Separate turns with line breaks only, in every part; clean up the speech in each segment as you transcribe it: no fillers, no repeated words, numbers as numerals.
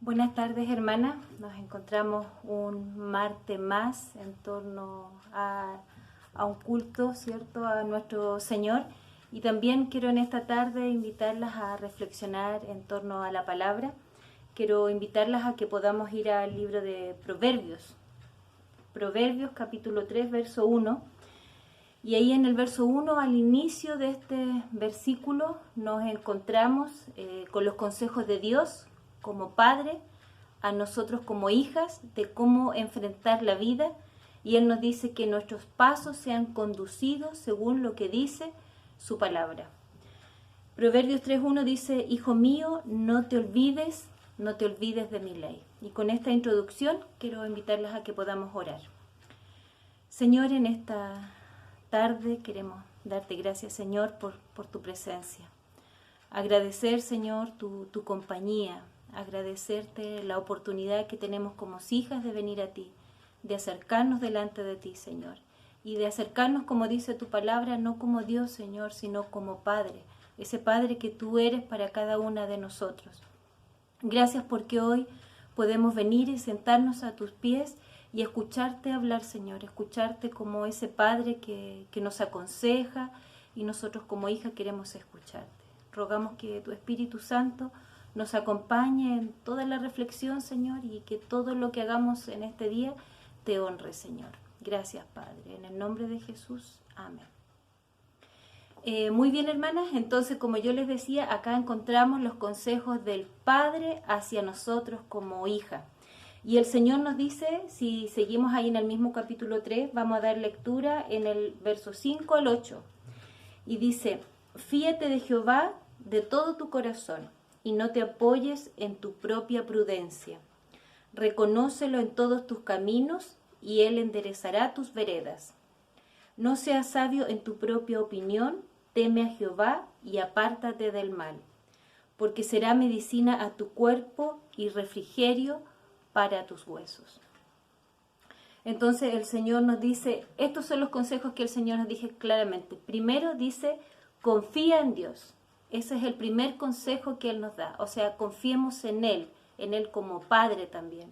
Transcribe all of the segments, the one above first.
Buenas tardes, hermanas. Nos encontramos un martes más en torno a un culto, ¿cierto?, a nuestro Señor. Y también quiero en esta tarde invitarlas a reflexionar en torno a la palabra. Quiero invitarlas a que podamos ir al libro de Proverbios. Proverbios capítulo 3, verso 1. Y ahí en el verso 1, al inicio de este versículo, nos encontramos con los consejos de Dios como Padre, a nosotros como hijas, de cómo enfrentar la vida. Y Él nos dice que nuestros pasos sean conducidos según lo que dice su palabra. Proverbios 3.1 dice: Hijo mío, no te olvides de mi ley. Y con esta introducción quiero invitarlas a que podamos orar. Señor, en esta tarde queremos darte gracias, Señor, por tu presencia. Agradecer, Señor, tu compañía. Agradecerte la oportunidad que tenemos como hijas de venir a ti, de acercarnos delante de ti, Señor. Y de acercarnos, como dice tu palabra, no como Dios, Señor, sino como Padre. Ese Padre que tú eres para cada una de nosotros. Gracias porque hoy podemos venir y sentarnos a tus pies y escucharte hablar, Señor, escucharte como ese Padre que nos aconseja, y nosotros como hija queremos escucharte. Rogamos que tu Espíritu Santo nos acompañe en toda la reflexión, Señor, y que todo lo que hagamos en este día te honre, Señor. Gracias, Padre. En el nombre de Jesús. Amén. Muy bien, hermanas, entonces, como yo les decía, acá encontramos los consejos del Padre hacia nosotros como hija. Y el Señor nos dice, si seguimos ahí en el mismo capítulo 3, vamos a dar lectura en el verso 5 al 8. Y dice: Fíate de Jehová de todo tu corazón, y no te apoyes en tu propia prudencia. Reconócelo en todos tus caminos, y Él enderezará tus veredas. No seas sabio en tu propia opinión, teme a Jehová y apártate del mal, porque será medicina a tu cuerpo y refrigerio para tus huesos. Entonces el Señor nos dice, estos son los consejos que el Señor nos dice claramente. Primero dice, confía en Dios. Ese es el primer consejo que Él nos da. O sea, confiemos en Él como Padre también.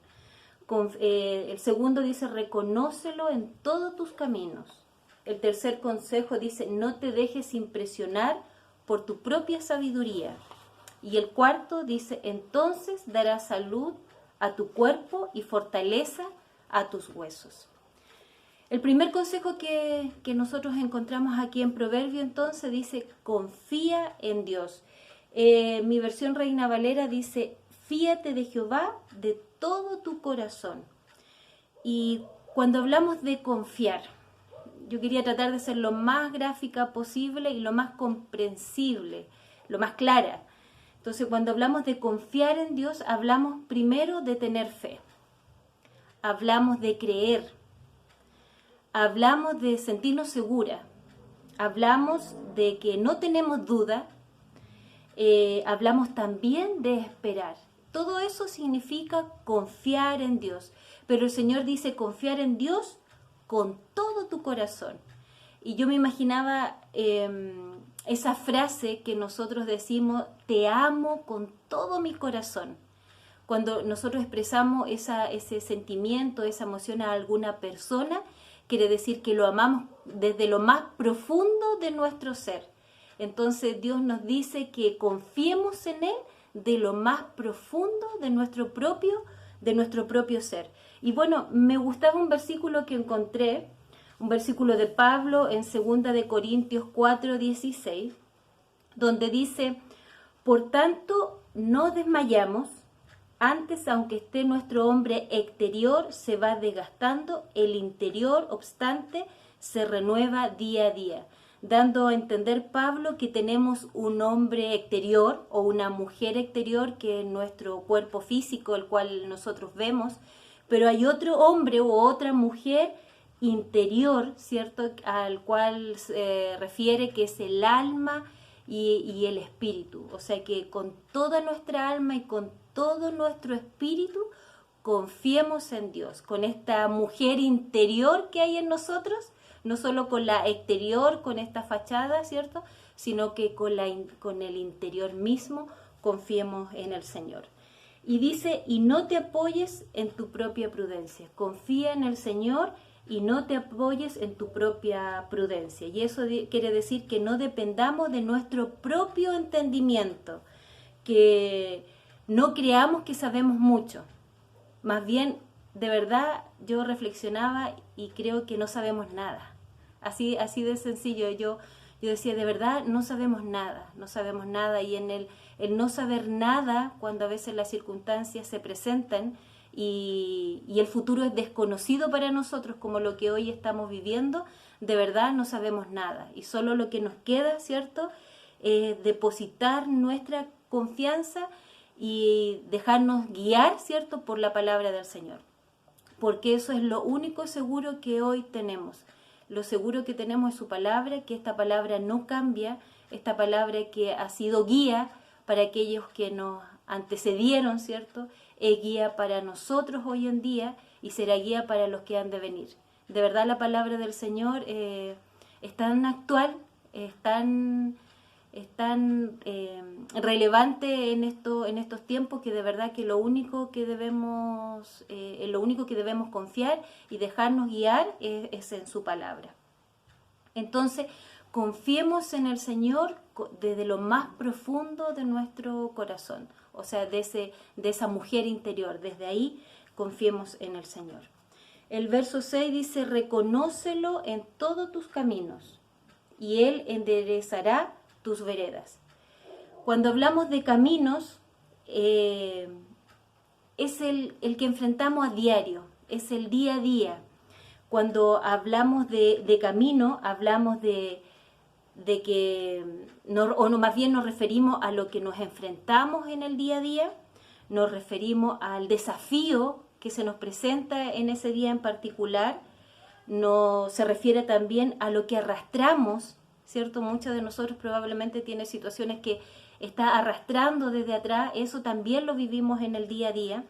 El segundo dice, reconócelo en todos tus caminos. El tercer consejo dice, no te dejes impresionar por tu propia sabiduría. Y el cuarto dice, entonces darás salud a tu cuerpo y fortaleza a tus huesos. El primer consejo que nosotros encontramos aquí en Proverbio, entonces, dice, confía en Dios. Mi versión Reina Valera dice, fíate de Jehová de todo tu corazón. Y cuando hablamos de confiar, yo quería tratar de ser lo más gráfica posible y lo más comprensible, lo más clara. Entonces, cuando hablamos de confiar en Dios, hablamos primero de tener fe. Hablamos de creer. Hablamos de sentirnos seguras. Hablamos de que no tenemos duda. Hablamos también de esperar. Todo eso significa confiar en Dios. Pero el Señor dice confiar en Dios con todo tu corazón. Y yo me imaginaba esa frase que nosotros decimos, te amo con todo mi corazón. Cuando nosotros expresamos ese sentimiento, esa emoción a alguna persona, quiere decir que lo amamos desde lo más profundo de nuestro ser. Entonces Dios nos dice que confiemos en Él de lo más profundo de nuestro propio ser. Y bueno, me gustaba un versículo que encontré, un versículo de Pablo en 2 de Corintios 4:16, donde dice, por tanto, no desmayamos, antes, aunque esté nuestro hombre exterior se va desgastando, el interior, obstante, se renueva día a día, dando a entender Pablo que tenemos un hombre exterior o una mujer exterior que es nuestro cuerpo físico, el cual nosotros vemos, pero hay otro hombre u otra mujer interior, ¿cierto?, al cual se refiere que es el alma y el espíritu. O sea que con toda nuestra alma y con todo nuestro espíritu confiemos en Dios, con esta mujer interior que hay en nosotros, no solo con la exterior, con esta fachada, ¿cierto?, sino que con el interior mismo confiemos en el Señor. Y dice, y no te apoyes en tu propia prudencia. Confía en el Señor y no te apoyes en tu propia prudencia. Y eso quiere decir que no dependamos de nuestro propio entendimiento, que no creamos que sabemos mucho. Más bien, de verdad, yo reflexionaba y creo que no sabemos nada. Así de sencillo. Yo decía, de verdad, no sabemos nada. Y en el no saber nada, cuando a veces las circunstancias se presentan y el futuro es desconocido para nosotros, como lo que hoy estamos viviendo, de verdad no sabemos nada. Y solo lo que nos queda, ¿cierto?, es depositar nuestra confianza y dejarnos guiar, ¿cierto?, por la palabra del Señor. Porque eso es lo único seguro que hoy tenemos. Lo seguro que tenemos es su palabra, que esta palabra no cambia, esta palabra que ha sido guía para aquellos que nos antecedieron, ¿cierto? Es guía para nosotros hoy en día y será guía para los que han de venir. De verdad la palabra del Señor es tan actual, es tan relevante en estos tiempos, que de verdad que lo único que debemos confiar y dejarnos guiar es en su palabra. Entonces, confiemos en el Señor desde lo más profundo de nuestro corazón, o sea, de esa mujer interior. Desde ahí confiemos en el Señor. El verso 6 dice, reconócelo en todos tus caminos y Él enderezará tus veredas. Cuando hablamos de caminos, es el que enfrentamos a diario, es el día a día. Cuando hablamos de camino, hablamos de que, más bien nos referimos a lo que nos enfrentamos en el día a día, nos referimos al desafío que se nos presenta en ese día en particular, se refiere también a lo que arrastramos, ¿cierto? Muchos de nosotros probablemente tienen situaciones que está arrastrando desde atrás, eso también lo vivimos en el día a día,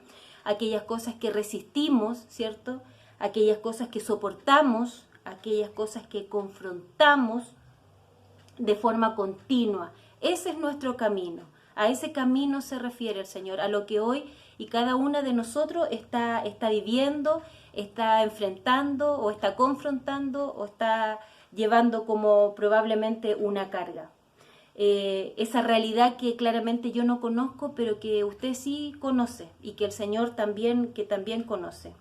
aquellas cosas que resistimos, ¿cierto? Aquellas cosas que soportamos, aquellas cosas que confrontamos de forma continua. Ese es nuestro camino, a ese camino se refiere el Señor, a lo que hoy y cada una de nosotros está viviendo, está enfrentando o está confrontando o está llevando como probablemente una carga. Esa realidad que claramente yo no conozco, pero que usted sí conoce y que el Señor también conoce.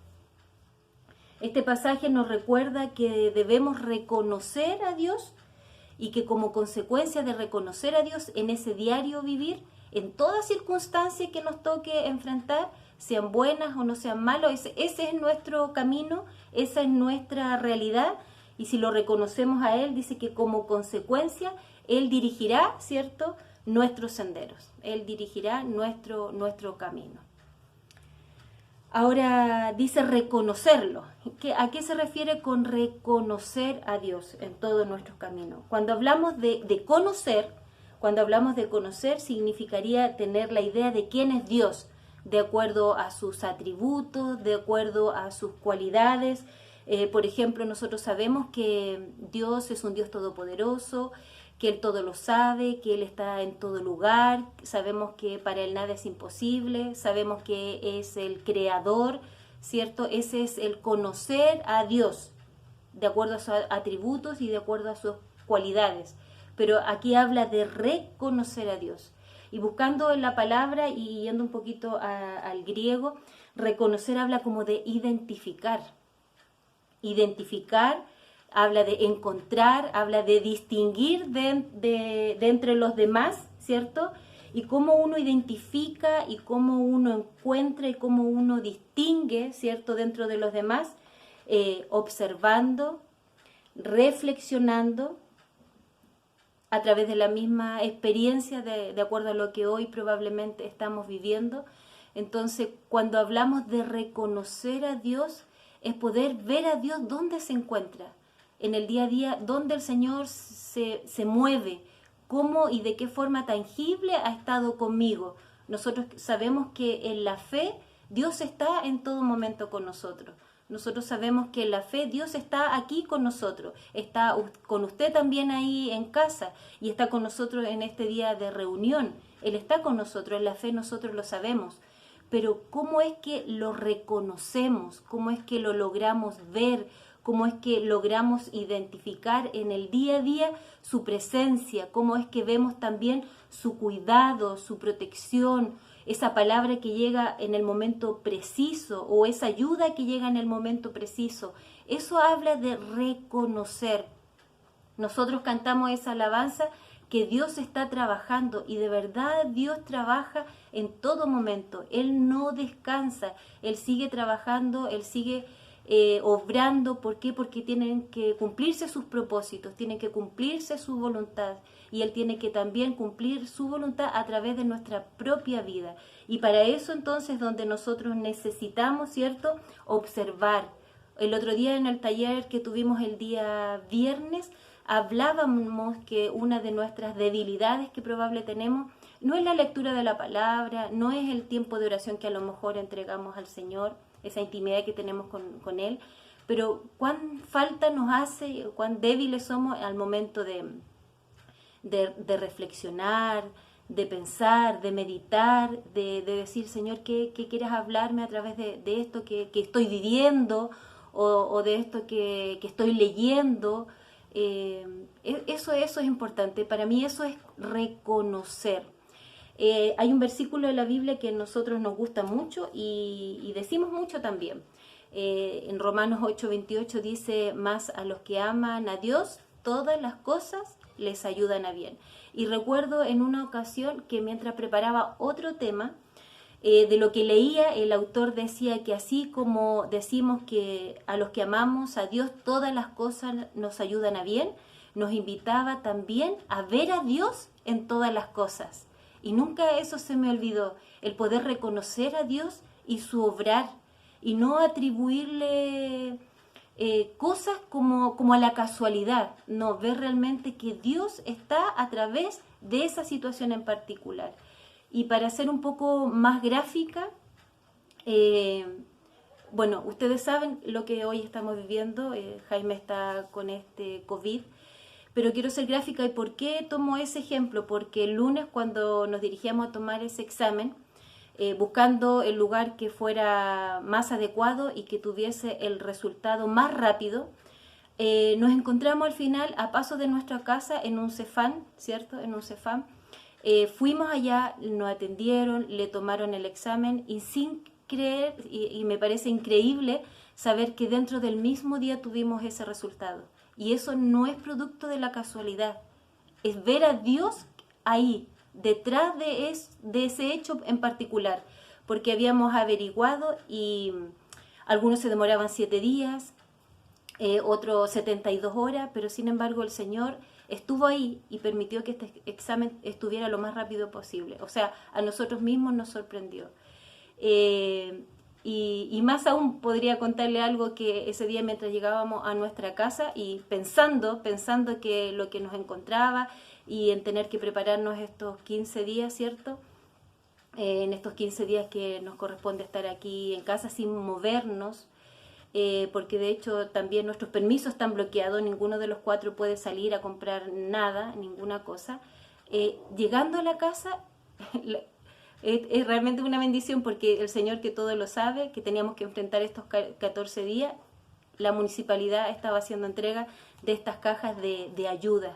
Este pasaje nos recuerda que debemos reconocer a Dios y que como consecuencia de reconocer a Dios en ese diario vivir, en toda circunstancia que nos toque enfrentar, sean buenas o no sean malas, ese es nuestro camino, esa es nuestra realidad. Y si lo reconocemos a Él, dice que como consecuencia, Él dirigirá, ¿cierto?, nuestros senderos. Él dirigirá nuestro camino. Ahora dice reconocerlo. ¿A qué se refiere con reconocer a Dios en todos nuestros caminos? Cuando hablamos de conocer, significaría tener la idea de quién es Dios, de acuerdo a sus atributos, de acuerdo a sus cualidades. Por ejemplo, nosotros sabemos que Dios es un Dios todopoderoso, que Él todo lo sabe, que Él está en todo lugar, sabemos que para Él nada es imposible, sabemos que es el creador, ¿cierto? Ese es el conocer a Dios, de acuerdo a sus atributos y de acuerdo a sus cualidades. Pero aquí habla de reconocer a Dios. Y buscando en la palabra y yendo un poquito al griego, reconocer habla como de identificar. Identificar habla de encontrar, habla de distinguir de entre los demás, ¿cierto? Y cómo uno identifica y cómo uno encuentra y cómo uno distingue, ¿cierto?, dentro de los demás, observando, reflexionando a través de la misma experiencia de acuerdo a lo que hoy probablemente estamos viviendo. Entonces, cuando hablamos de reconocer a Dios, es poder ver a Dios dónde se encuentra, en el día a día, dónde el Señor se mueve, cómo y de qué forma tangible ha estado conmigo. Nosotros sabemos que en la fe Dios está en todo momento con nosotros. Nosotros sabemos que en la fe Dios está aquí con nosotros, está con usted también ahí en casa y está con nosotros en este día de reunión. Él está con nosotros, en la fe nosotros lo sabemos. pero ¿cómo es que lo reconocemos? ¿Cómo es que lo logramos ver? ¿Cómo es que logramos identificar en el día a día su presencia? ¿Cómo es que vemos también su cuidado, su protección, esa palabra que llega en el momento preciso o esa ayuda que llega en el momento preciso? Eso habla de reconocer. Nosotros cantamos esa alabanza que Dios está trabajando y de verdad Dios trabaja en todo momento. Él no descansa, Él sigue trabajando, Él sigue obrando. ¿Por qué? Porque tienen que cumplirse sus propósitos, tienen que cumplirse su voluntad y Él tiene que también cumplir su voluntad a través de nuestra propia vida. Y para eso entonces donde nosotros necesitamos, ¿cierto?, observar. El otro día en el taller que tuvimos el día viernes, hablábamos que una de nuestras debilidades que probablemente tenemos no es la lectura de la palabra, no es el tiempo de oración que a lo mejor entregamos al Señor, esa intimidad que tenemos con Él, pero cuán falta nos hace, cuán débiles somos al momento de reflexionar, de pensar, de meditar, de decir, Señor, ¿qué quieres hablarme a través de esto que estoy viviendo o de esto que estoy leyendo? Eso es importante. Para mí eso es reconocer. Hay un versículo de la Biblia que a nosotros nos gusta mucho y decimos mucho también. En Romanos 8:28 dice, más a los que aman a Dios, todas las cosas les ayudan a bien. Y recuerdo en una ocasión que mientras preparaba otro tema, de lo que leía, el autor decía que así como decimos que a los que amamos a Dios todas las cosas nos ayudan a bien, nos invitaba también a ver a Dios en todas las cosas. Y nunca eso se me olvidó, el poder reconocer a Dios y su obrar, y no atribuirle cosas como a la casualidad, no, ver realmente que Dios está a través de esa situación en particular. Y para ser un poco más gráfica, bueno, ustedes saben lo que hoy estamos viviendo, Jaime está con este COVID, pero quiero ser gráfica. ¿Y por qué tomo ese ejemplo? Porque el lunes cuando nos dirigíamos a tomar ese examen, buscando el lugar que fuera más adecuado y que tuviese el resultado más rápido, nos encontramos al final a paso de nuestra casa en un Cefam, ¿cierto? En un Cefam. Fuimos allá, nos atendieron, le tomaron el examen y sin creer, y me parece increíble saber que dentro del mismo día tuvimos ese resultado. Y eso no es producto de la casualidad, es ver a Dios ahí, detrás de ese hecho en particular, porque habíamos averiguado y algunos se demoraban 7 días, otros 72 horas, pero sin embargo el Señor estuvo ahí y permitió que este examen estuviera lo más rápido posible. O sea, a nosotros mismos nos sorprendió. Y más aún podría contarle algo que ese día mientras llegábamos a nuestra casa y pensando que lo que nos encontraba y en tener que prepararnos estos 15 días, ¿cierto? En estos 15 días que nos corresponde estar aquí en casa sin movernos, porque de hecho también nuestros permisos están bloqueados, ninguno de los 4 puede salir a comprar nada, ninguna cosa. Llegando a la casa es realmente una bendición porque el Señor que todo lo sabe, que teníamos que enfrentar estos 14 días, la municipalidad estaba haciendo entrega de estas cajas de ayuda.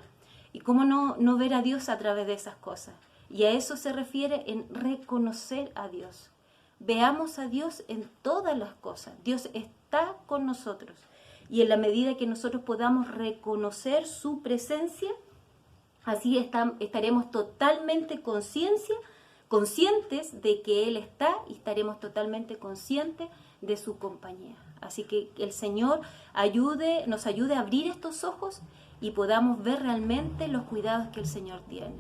Y cómo no ver a Dios a través de esas cosas. Y a eso se refiere en reconocer a Dios. Veamos a Dios en todas las cosas. Dios está con nosotros. Y en la medida que nosotros podamos reconocer su presencia, así estaremos totalmente conscientes de que Él está y estaremos totalmente conscientes de su compañía. Así que el Señor nos ayude a abrir estos ojos y podamos ver realmente los cuidados que el Señor tiene.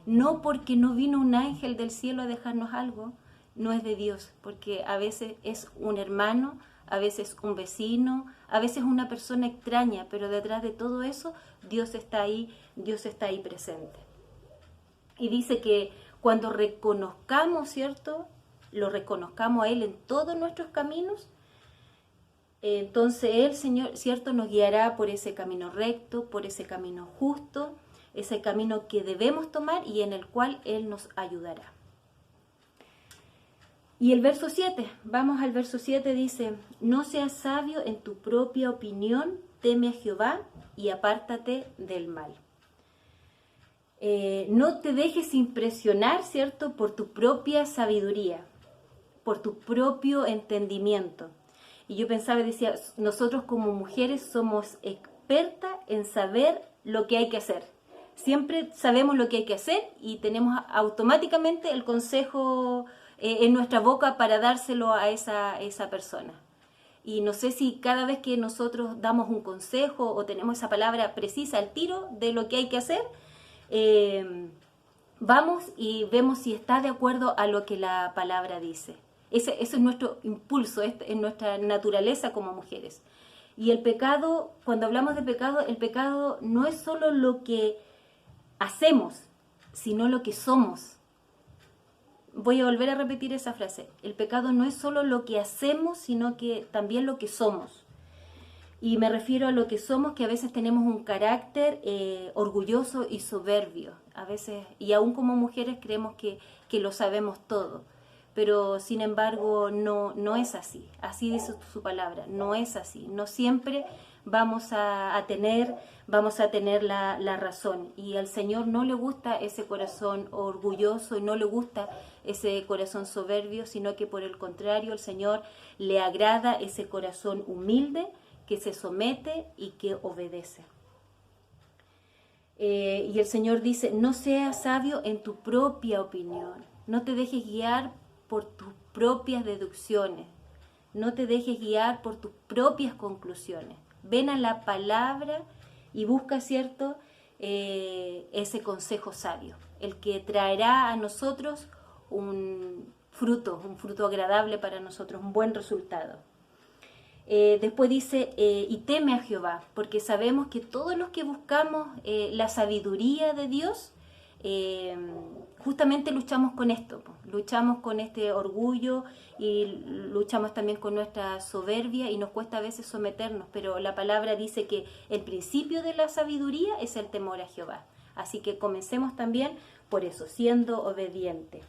No porque no vino un ángel del cielo a dejarnos algo, no es de Dios, porque a veces es un hermano, a veces un vecino, a veces una persona extraña, pero detrás de todo eso Dios está ahí presente. Y dice que cuando reconozcamos, ¿cierto? Lo reconozcamos a Él en todos nuestros caminos, entonces Él, Señor, ¿cierto?, nos guiará por ese camino recto, por ese camino justo, ese camino que debemos tomar y en el cual Él nos ayudará. Y el verso 7, vamos al verso 7, dice, no seas sabio en tu propia opinión, teme a Jehová y apártate del mal. No te dejes impresionar, ¿cierto?, por tu propia sabiduría, por tu propio entendimiento. Y yo pensaba y decía, nosotros como mujeres somos expertas en saber lo que hay que hacer. Siempre sabemos lo que hay que hacer y tenemos automáticamente el consejo en nuestra boca para dárselo a esa persona. Y no sé si cada vez que nosotros damos un consejo o tenemos esa palabra precisa al tiro de lo que hay que hacer, vamos y vemos si está de acuerdo a lo que la palabra dice. Ese es nuestro impulso, es nuestra naturaleza como mujeres. Y el pecado, cuando hablamos de pecado, el pecado no es solo lo que hacemos, sino lo que somos. Voy a volver a repetir esa frase. El pecado no es solo lo que hacemos, sino que también lo que somos. Y me refiero a lo que somos, que a veces tenemos un carácter orgulloso y soberbio. A veces, y aún como mujeres creemos que lo sabemos todo. Pero sin embargo no es así. Así dice su palabra, no es así. No siempre vamos a tener la razón. Y al Señor no le gusta ese corazón orgulloso y no le gusta ese corazón soberbio, sino que por el contrario, al Señor le agrada ese corazón humilde que se somete y que obedece. Y el Señor dice, no seas sabio en tu propia opinión, no te dejes guiar por tus propias deducciones, no te dejes guiar por tus propias conclusiones. Ven a la palabra y busca, ¿cierto?, ese consejo sabio, el que traerá a nosotros un fruto agradable para nosotros, un buen resultado. Después dice, y teme a Jehová, porque sabemos que todos los que buscamos la sabiduría de Dios, justamente luchamos con esto, luchamos con este orgullo y luchamos también con nuestra soberbia y nos cuesta a veces someternos, pero la palabra dice que el principio de la sabiduría es el temor a Jehová. Así que comencemos también por eso, siendo obediente.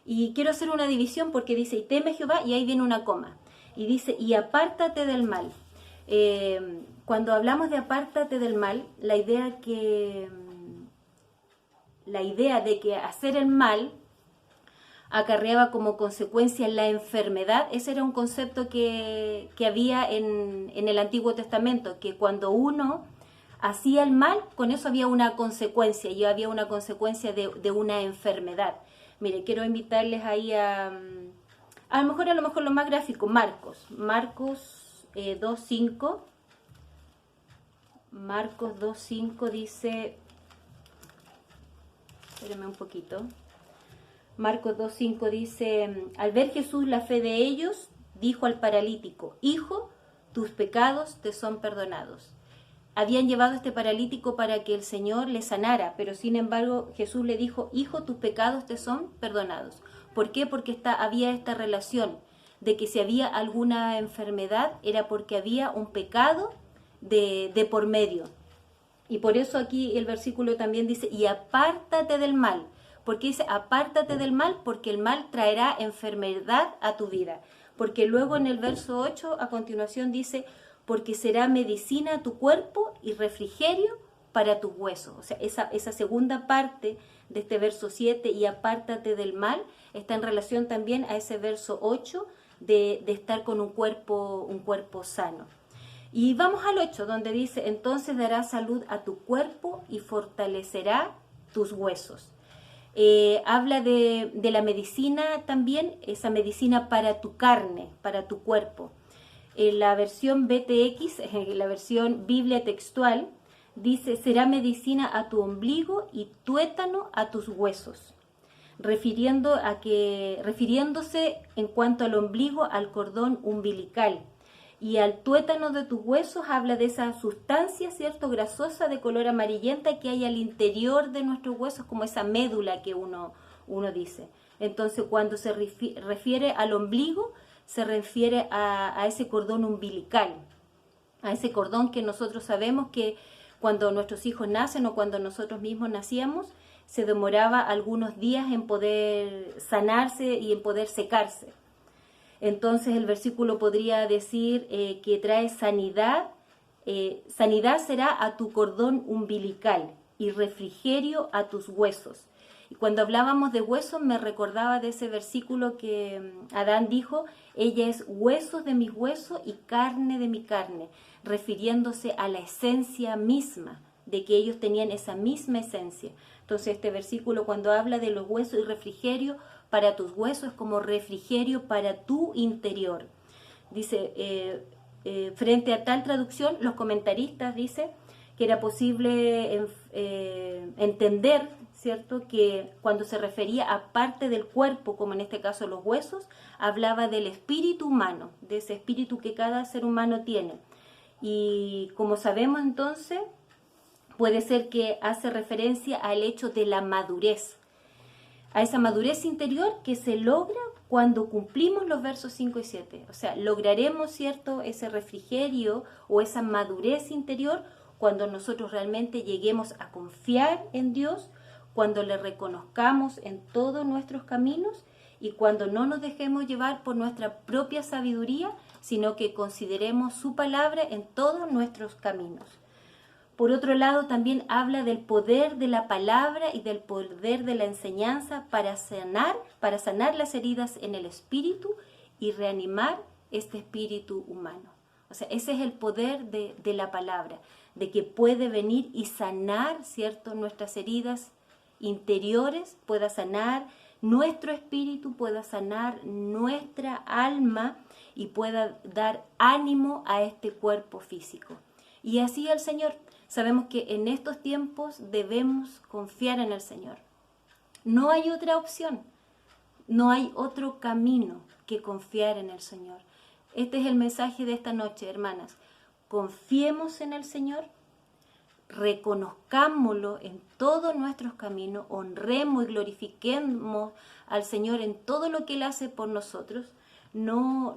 Y quiero hacer una división porque dice, y teme a Jehová, y ahí viene una coma. Y dice, y apártate del mal. Cuando hablamos de apártate del mal, la idea de que hacer el mal acarreaba como consecuencia la enfermedad, ese era un concepto que había en el Antiguo Testamento, que cuando uno hacía el mal, con eso había una consecuencia, y había una consecuencia de una enfermedad. Mire, quiero invitarles ahí a lo mejor lo más gráfico, Marcos 2.5. Marcos 2.5 dice, espérenme un poquito. Marcos 2.5 dice, al ver Jesús la fe de ellos, dijo al paralítico, hijo, tus pecados te son perdonados. Habían llevado a este paralítico para que el Señor le sanara, pero sin embargo Jesús le dijo, hijo, tus pecados te son perdonados. ¿Por qué? Porque había esta relación de que si había alguna enfermedad era porque había un pecado de por medio. Y por eso aquí el versículo también dice, y apártate del mal. ¿Por qué dice apártate del mal? Porque el mal traerá enfermedad a tu vida. Porque luego en el verso 8 a continuación dice, porque será medicina a tu cuerpo y refrigerio para tus huesos. O sea, esa segunda parte de este verso 7, y apártate del mal, está en relación también a ese verso 8 de estar con un cuerpo sano. Y vamos al 8, donde dice, entonces dará salud a tu cuerpo y fortalecerá tus huesos. Habla de la medicina también, esa medicina para tu carne, para tu cuerpo. En la versión BTX, en la versión Biblia textual, dice, será medicina a tu ombligo y tuétano a tus huesos, refiriéndose en cuanto al ombligo al cordón umbilical, y al tuétano de tus huesos habla de esa sustancia, ¿cierto?, grasosa de color amarillenta que hay al interior de nuestros huesos, como esa médula que uno dice. Entonces, cuando se refiere al ombligo, se refiere a ese cordón umbilical, a ese cordón que nosotros sabemos que cuando nuestros hijos nacen o cuando nosotros mismos nacíamos, se demoraba algunos días en poder sanarse y en poder secarse. Entonces el versículo podría decir que trae sanidad. Sanidad será a tu cordón umbilical y refrigerio a tus huesos. Y cuando hablábamos de huesos me recordaba de ese versículo que Adán dijo, ella es huesos de mis huesos y carne de mi carne, refiriéndose a la esencia misma, de que ellos tenían esa misma esencia. Entonces este versículo cuando habla de los huesos y refrigerio para tus huesos es como refrigerio para tu interior. Dice, frente a tal traducción, los comentaristas dicen que era posible entender, ¿cierto?, que cuando se refería a parte del cuerpo, como en este caso los huesos, hablaba del espíritu humano, de ese espíritu que cada ser humano tiene. Y como sabemos entonces, puede ser que hace referencia al hecho de la madurez, a esa madurez interior que se logra cuando cumplimos los versos 5 y 7. O sea, lograremos, ¿cierto?, ese refrigerio o esa madurez interior cuando nosotros realmente lleguemos a confiar en Dios, cuando le reconozcamos en todos nuestros caminos y cuando no nos dejemos llevar por nuestra propia sabiduría, sino que consideremos su palabra en todos nuestros caminos. Por otro lado, también habla del poder de la palabra y del poder de la enseñanza para sanar las heridas en el espíritu y reanimar este espíritu humano. O sea, ese es el poder de la palabra, de que puede venir y sanar, ¿cierto?, nuestras heridas interiores, pueda sanar nuestro espíritu, pueda sanar nuestra alma y pueda dar ánimo a este cuerpo físico. Y así el Señor. Sabemos que en estos tiempos debemos confiar en el Señor. No hay otra opción, no hay otro camino que confiar en el Señor. Este es el mensaje de esta noche, hermanas. Confiemos en el Señor, reconozcámoslo en todos nuestros caminos, honremos y glorifiquemos al Señor en todo lo que Él hace por nosotros. No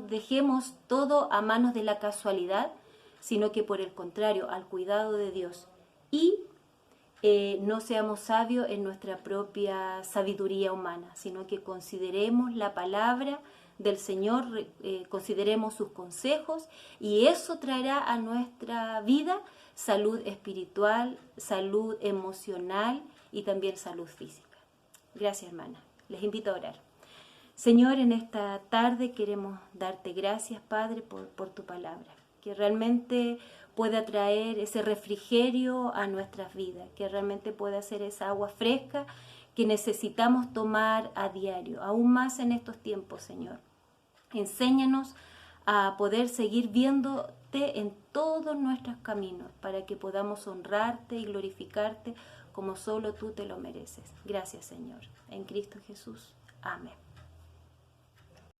dejemos todo a manos de la casualidad, sino que por el contrario, al cuidado de Dios. Y no seamos sabios en nuestra propia sabiduría humana, sino que consideremos la palabra del Señor, consideremos sus consejos, y eso traerá a nuestra vida salud espiritual, salud emocional y también salud física. Gracias, hermana. Les invito a orar. Señor, en esta tarde queremos darte gracias, Padre, por tu palabra, que realmente pueda traer ese refrigerio a nuestras vidas, que realmente pueda ser esa agua fresca que necesitamos tomar a diario, aún más en estos tiempos, Señor. Enséñanos a poder seguir viéndote en todos nuestros caminos, para que podamos honrarte y glorificarte como solo tú te lo mereces. Gracias, Señor. En Cristo Jesús. Amén.